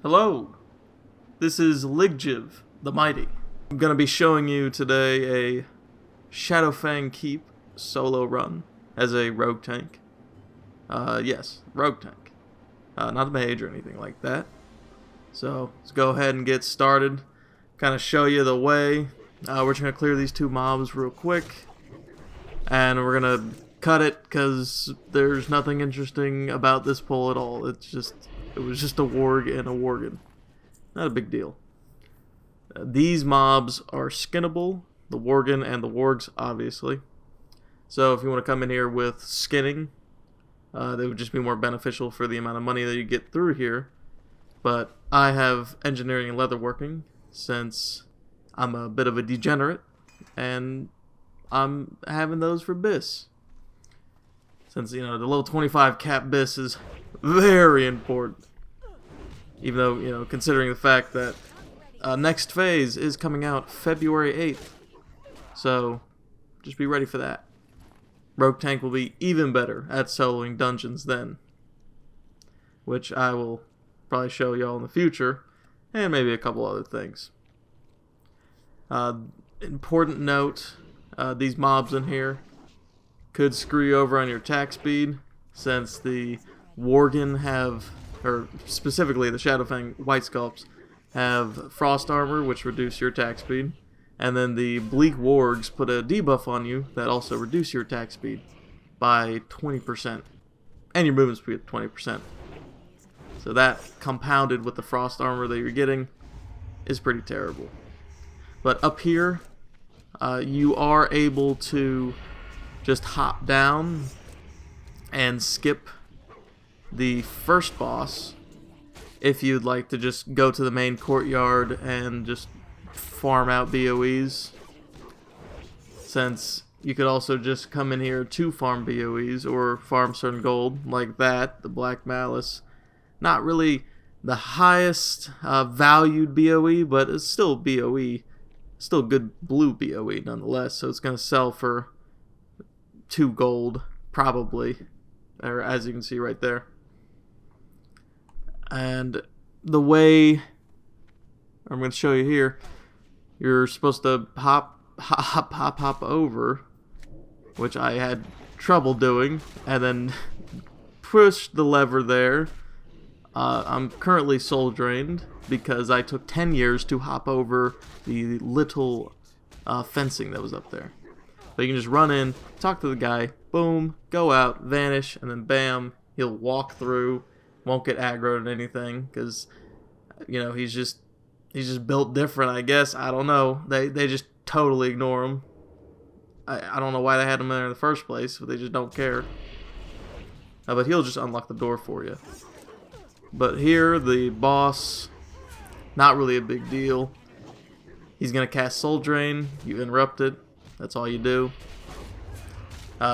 Hello, this is Lgjv, the Mighty. I'm going to be showing you today a Shadowfang Keep solo run as a rogue tank. Yes, rogue tank. Not a mage or anything like that. So, let's go ahead and get started. Kind of show you the way. We're just going to clear these two mobs real quick. And we're going to cut it because there's nothing interesting about this pull at all. It was just a warg and a worgen. Not a big deal. These mobs are skinnable, the worgen and the wargs, obviously. So if you want to come in here with skinning, they would just be more beneficial for the amount of money that you get through here. But I have engineering and leatherworking, since I'm a bit of a degenerate, and I'm having those for bis. Since, the level 25 cap bis is very important. Even though, considering the fact that next phase is coming out February 8th. So, just be ready for that. Rogue Tank will be even better at soloing dungeons then. Which I will probably show y'all in the future. And maybe a couple other things. Important note, these mobs in here could screw you over on your attack speed, since the Worgen have, or specifically the Shadowfang White Sculpts, have frost armor, which reduce your attack speed, and then the Bleak Wargs put a debuff on you that also reduce your attack speed by 20%, and your movement speed 20%. So that, compounded with the frost armor that you're getting, is pretty terrible. But up here, you are able to just hop down and skip the first boss if you'd like to just go to the main courtyard and just farm out BOEs, since you could also just come in here to farm BOEs or farm certain gold like that. The Black Malice, not really the highest valued BOE, but it's still BOE, still good blue BOE nonetheless, so it's going to sell for 2 gold, probably, or as you can see right there. And the way I'm going to show you here, you're supposed to hop over, which I had trouble doing, and then push the lever there. I'm currently soul drained because I took 10 years to hop over the little fencing that was up there. But you can just run in, talk to the guy, boom, go out, vanish, and then bam, he'll walk through, won't get aggroed or anything, because, he's just built different, I guess. I don't know. They just totally ignore him. I don't know why they had him there in the first place, but they just don't care. But he'll just unlock the door for you. But here, the boss, not really a big deal. He's going to cast Soul Drain. You interrupt it. That's all you do.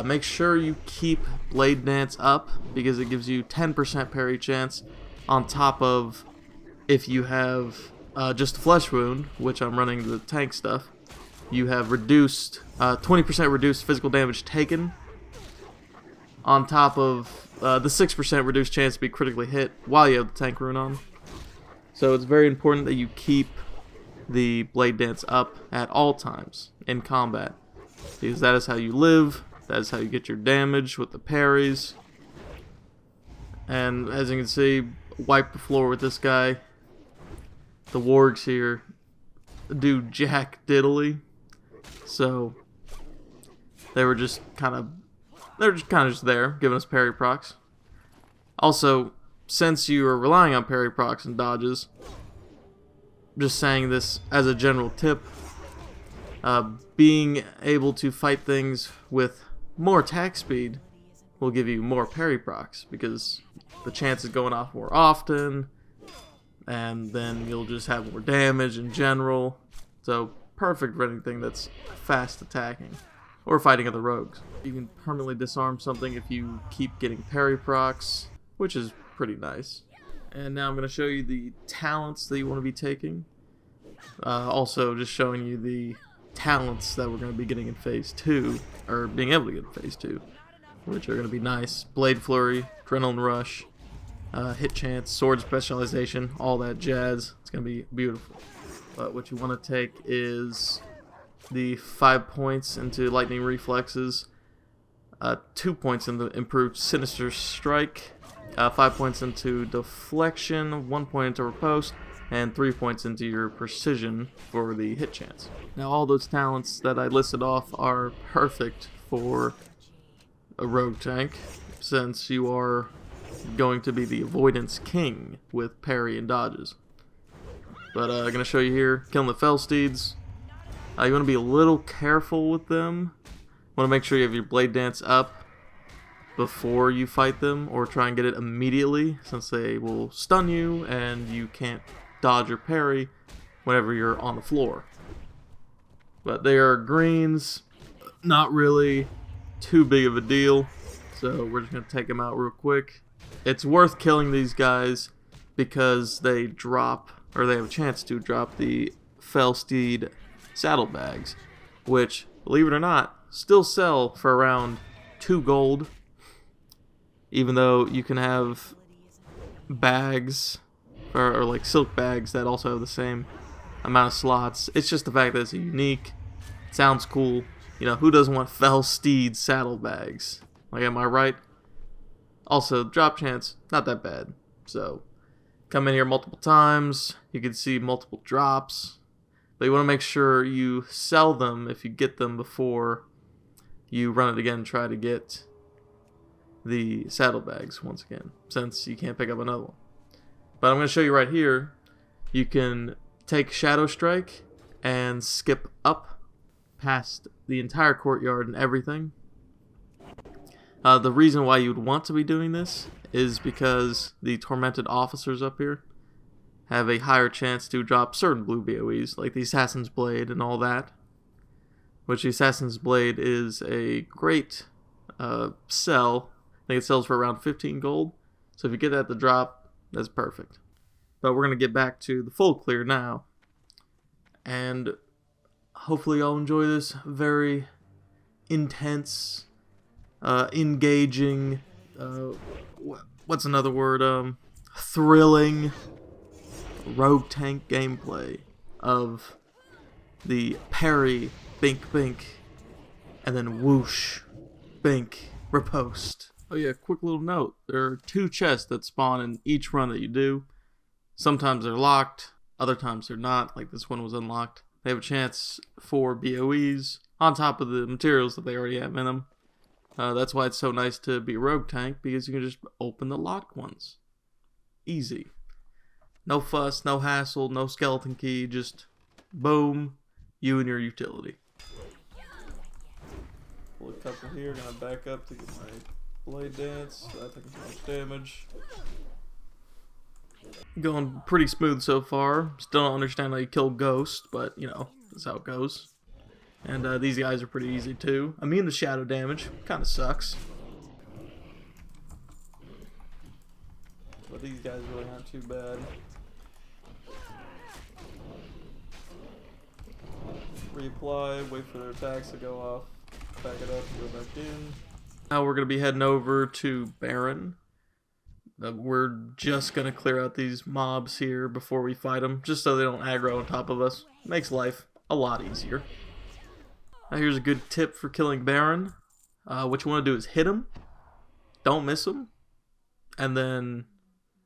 Make sure you keep Blade Dance up, because it gives you 10% parry chance, on top of if you have just a Flesh Wound, which I'm running the tank stuff, you have reduced 20% reduced physical damage taken, on top of the 6% reduced chance to be critically hit while you have the tank rune on. So it's very important that you keep the Blade Dance up at all times in combat, because that is how you live, that is how you get your damage with the parries. And as you can see, wipe the floor with this guy. The wargs here do jack diddly, so they were just kind of there, giving us parry procs. Also, since you are relying on parry procs and dodges, just saying this as a general tip, being able to fight things with more attack speed will give you more parry procs, because the chance is going off more often, and then you'll just have more damage in general. So perfect for anything that's fast attacking or fighting other rogues. You can permanently disarm something if you keep getting parry procs, which is pretty nice. And now I'm going to show you the talents that you want to be taking. Also just showing you the talents that we're going to be getting in Phase 2, or being able to get in Phase 2, which are going to be nice. Blade Flurry, Adrenaline Rush, hit chance, sword specialization, all that jazz. It's going to be beautiful. But what you want to take is the 5 points into lightning reflexes, 2 points into improved sinister strike, 5 points into deflection, 1 point into riposte, and 3 points into your precision for the hit chance. Now all those talents that I listed off are perfect for a rogue tank, since you are going to be the avoidance king with parry and dodges. But I'm going to show you here, killing the Fel Steeds. You want to be a little careful with them. Want to make sure you have your blade dance up before you fight them, or try and get it immediately, since they will stun you and you can't dodge or parry whenever you're on the floor. But they are greens, not really too big of a deal, so we're just going to take them out real quick. It's worth killing these guys because they drop, or they have a chance to drop, the Fel Steed saddlebags, which, believe it or not, still sell for around 2 gold, even though you can have bags, or like silk bags that also have the same amount of slots. It's just the fact that it's unique, it sounds cool. You know, who doesn't want Fel Steed saddlebags? Like, am I right? Also, drop chance, not that bad. So, come in here multiple times, you can see multiple drops, but you want to make sure you sell them if you get them before you run it again and try to get the saddlebags once again, since you can't pick up another one. But I'm going to show you right here, you can take Shadowstrike and skip up past the entire courtyard and everything. The reason why you would want to be doing this is because the tormented officers up here have a higher chance to drop certain blue BOEs, like the Assassin's Blade and all that. Which the Assassin's Blade is a great sell. I think it sells for around 15 gold. So if you get that to drop, that's perfect. But we're going to get back to the full clear now. And hopefully y'all enjoy this very intense, engaging, what's another word? Thrilling rogue tank gameplay of the parry, bink bink, and then whoosh, bink, riposte. Oh yeah, quick little note. There are 2 chests that spawn in each run that you do. Sometimes they're locked, other times they're not, like this one was unlocked. They have a chance for BOEs on top of the materials that they already have in them. That's why it's so nice to be a rogue tank, because you can just open the locked ones. Easy. No fuss, no hassle, no skeleton key, just boom, you and your utility. Pull a couple here, gonna back up to get my blade dance, so that takes too much damage. Going pretty smooth so far. Still don't understand how you kill ghosts, but you know, that's how it goes. And these guys are pretty easy too. Immune to shadow damage, kinda sucks. But these guys really aren't too bad. Reapply, wait for their attacks to go off, back it up, go back in. Now we're going to be heading over to Baron. We're just going to clear out these mobs here before we fight them, just so they don't aggro on top of us. Makes life a lot easier. Now here's a good tip for killing Baron. What you want to do is hit him, don't miss him, and then,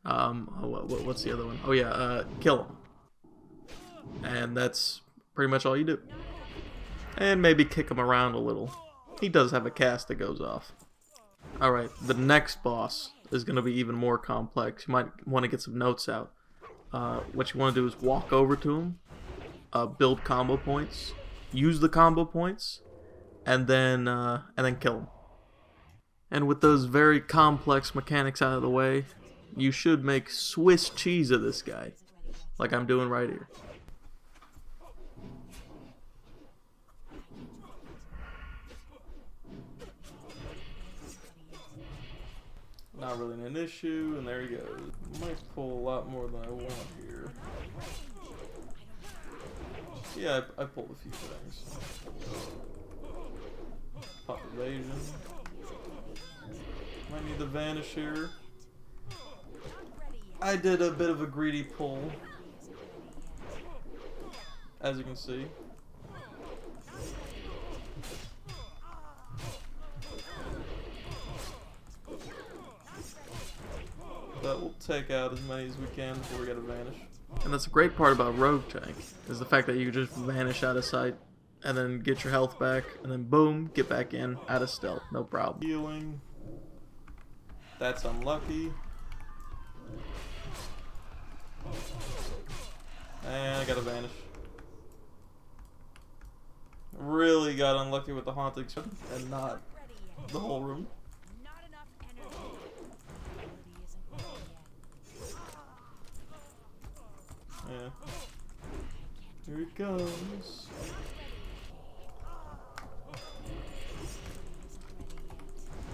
what's the other one? Oh yeah, kill him. And that's pretty much all you do. And maybe kick him around a little. He does have a cast that goes off. Alright, the next boss is going to be even more complex. You might want to get some notes out. What you want to do is walk over to him, build combo points, use the combo points, and then kill him. And with those very complex mechanics out of the way, you should make Swiss cheese of this guy, like I'm doing right here. Not really an issue, and there he goes. Might pull a lot more than I want here. Yeah, I pulled a few things. Pop evasion. Might need the vanish here. I did a bit of a greedy pull, as you can see. But we'll take out as many as we can before we gotta vanish. And that's a great part about Rogue Tank, is the fact that you can just vanish out of sight, and then get your health back, and then boom, get back in, out of stealth, no problem. Healing. That's unlucky. And I gotta vanish. Really got unlucky with the haunting and not the whole room. Yeah. Here it goes.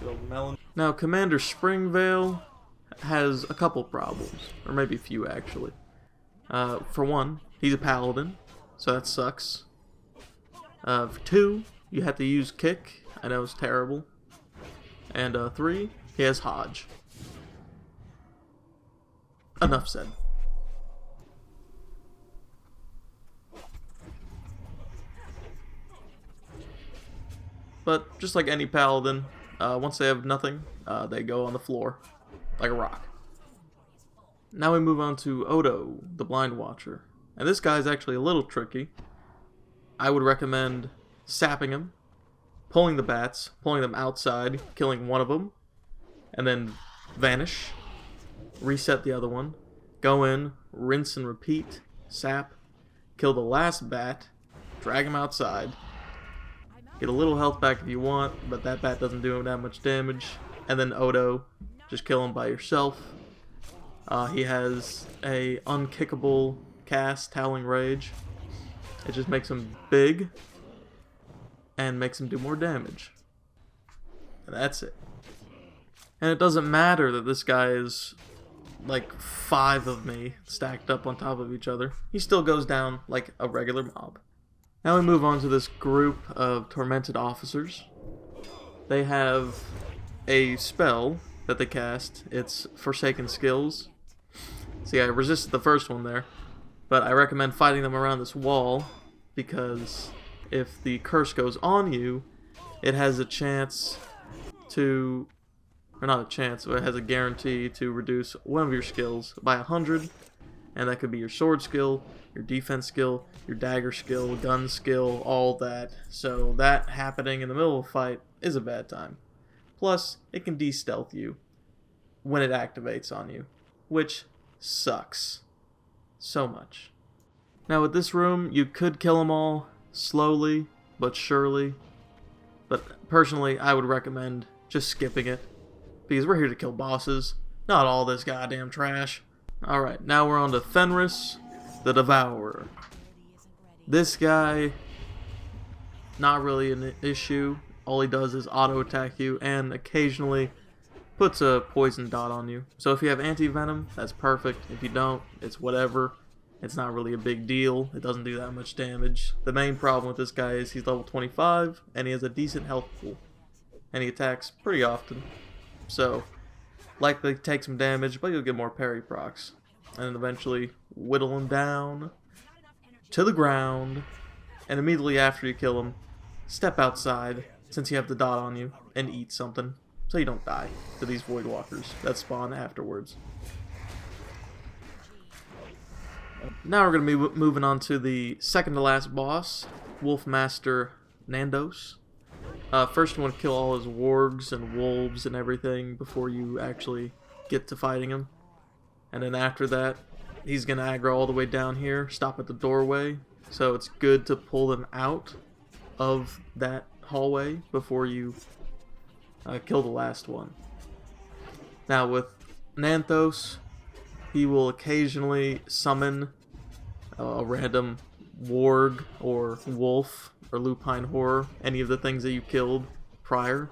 Good old melon. Now, Commander Springvale has a couple problems, or maybe a few actually. For one, he's a paladin, so that sucks. For two, you have to use kick. I know it's terrible. And three, he has Hodge. Enough said. But just like any paladin, once they have nothing, they go on the floor like a rock. Now we move on to Odo, the Blindwatcher. And this guy's actually a little tricky. I would recommend sapping him, pulling the bats, pulling them outside, killing one of them, and then vanish, reset the other one, go in, rinse and repeat, sap, kill the last bat, drag him outside, get a little health back if you want, but that bat doesn't do him that much damage, and then Odo, just kill him by yourself. He has a unkickable cast, Howling Rage. It just makes him big and makes him do more damage. And that's it. And it doesn't matter that this guy is like 5 of me stacked up on top of each other. He still goes down like a regular mob. Now we move on to this group of Tormented Officers. They have a spell that they cast. It's Forsaken Skills. See, I resisted the first one there, but I recommend fighting them around this wall because if the curse goes on you, it has a chance to, or not a chance, but it has a guarantee to reduce one of your skills by 100, and that could be your sword skill, your defense skill, your dagger skill, gun skill, all that. So that happening in the middle of a fight is a bad time. Plus, it can de-stealth you when it activates on you, which sucks so much. Now with this room, you could kill them all slowly but surely, but personally I would recommend just skipping it because we're here to kill bosses, not all this goddamn trash. Alright, now we're on to Fenrus, the Devourer. This guy, not really an issue. All he does is auto attack you and occasionally puts a poison dot on you. So if you have anti-venom, that's perfect. If you don't, it's whatever. It's not really a big deal. It doesn't do that much damage. The main problem with this guy is he's level 25 and he has a decent health pool. And he attacks pretty often. So, likely take some damage, but you'll get more parry procs. And then eventually whittle him down to the ground. And immediately after you kill him, step outside, since you have the dot on you, and eat something. So you don't die to these Void Walkers that spawn afterwards. Now we're going to be moving on to the second to last boss, Wolfmaster Nandos. First you want to kill all his wargs and wolves and everything before you actually get to fighting him. And then after that, he's going to aggro all the way down here, stop at the doorway. So it's good to pull them out of that hallway before you kill the last one. Now with Nanthos, he will occasionally summon a random warg or wolf or lupine horror, any of the things that you killed prior,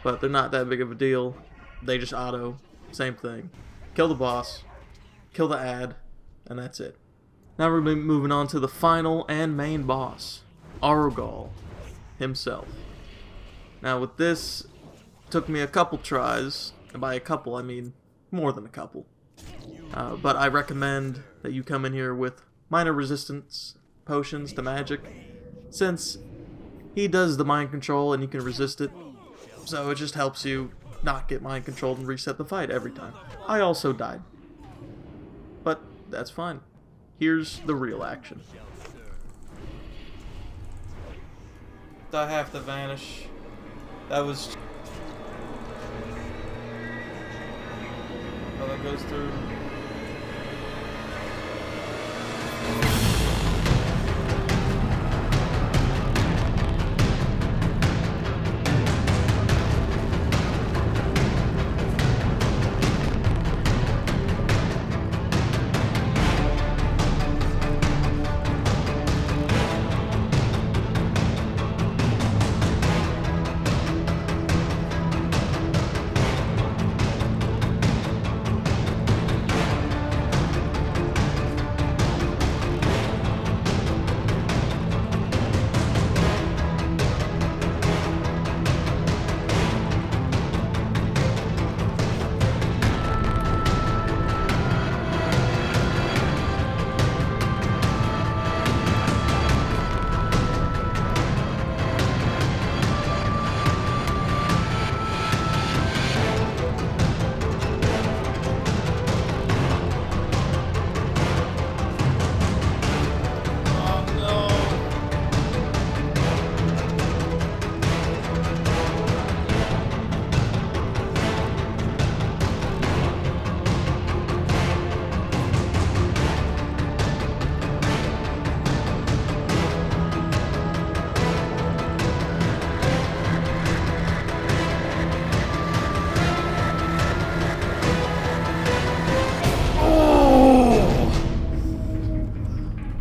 but they're not that big of a deal. They just auto, same thing. Kill the boss, kill the ad, and that's it. Now we're moving on to the final and main boss, Arugal himself. Now with this, took me a couple tries, and by a couple I mean more than a couple. But I recommend that you come in here with minor resistance potions to magic, since he does the mind control and you can resist it, so it just helps you not get mind controlled and reset the fight every time. I also died, but that's fine. Here's the real action. I have to vanish. That was... Oh, that goes through...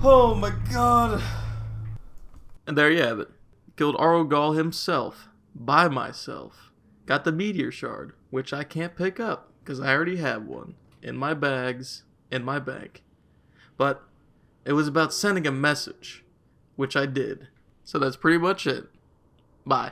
Oh my god. And there you have it. Killed Arugal himself. By myself. Got the meteor shard, which I can't pick up, because I already have one. In my bags, in my bank. But it was about sending a message, which I did. So that's pretty much it. Bye.